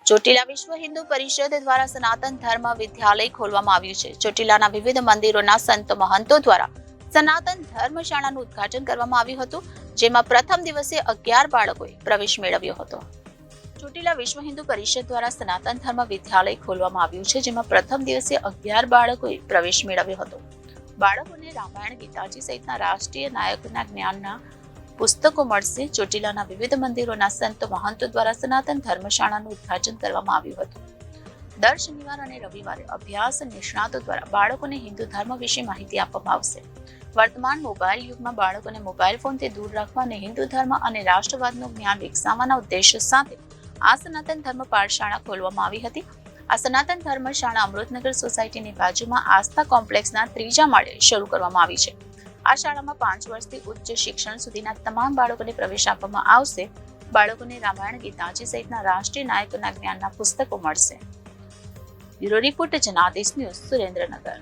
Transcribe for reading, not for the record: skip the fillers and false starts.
ચોટીલા વિશ્વ હિન્દુ પરિષદ દ્વારા સનાતન ધર્મ વિદ્યાલય ખોલવામાં આવ્યું છે. ચોટીલાના વિવિધ મંદિરોના સંત મહંતો દ્વારા સનાતન ધર્મશાળાનું ઉદ્ઘાટન કરવામાં આવ્યું હતું, જેમાં પ્રથમ દિવસે 11 બાળકોએ પ્રવેશ મેળવ્યો હતો. ચોટીલા વિશ્વ હિન્દુ પરિષદ દ્વારા સનાતન ધર્મ વિદ્યાલય ખોલવામાં આવ્યું છે, જેમાં પ્રથમ દિવસે 11 બાળકોએ પ્રવેશ મેળવ્યો હતો. બાળકોને રામાયણ, ગીતાજી સહિતના રાષ્ટ્રીય નાયકોના જ્ઞાનના પુસ્તકો મળશે. ચોટીલાના વિવિધ મંદિરોના સંત મહંતો દ્વારા સનાતન ધર્મશાળાનું ઉદ્ઘાટન કરવામાં આવ્યું હતું. દર શનિવાર અને રવિવારે અભ્યાસ નિષ્ણાતો દ્વારા બાળકોને હિન્દુ ધર્મ વિશે માહિતી આપવામાં આવશે. વર્તમાન મોબાઈલ યુગમાં બાળકોને મોબાઈલ ફોનથી દૂર રાખવા અને હિન્દુ ધર્મ અને રાષ્ટ્રવાદનું જ્ઞાન વિકસાવવાના ઉદ્દેશ્ય સાથે આ સનાતન ધર્મ પાઠશાળા ખોલવામાં આવી હતી. આ સનાતન ધર્મશાળા અમૃતનગર સોસાયટીની બાજુમાં આસ્થા કોમ્પ્લેક્સના 3જા માળે શરૂ કરવામાં આવી છે. આ શાળામાં 5 વર્ષથી ઉચ્ચ શિક્ષણ સુધીના તમામ બાળકોને પ્રવેશ આપવામાં આવશે. બાળકોને રામાયણ, ગીતાજી સહિતના રાષ્ટ્રીય નાયકોના જ્ઞાનના પુસ્તકો મળશે. Bureau report, Janadesh news, Surendranagar.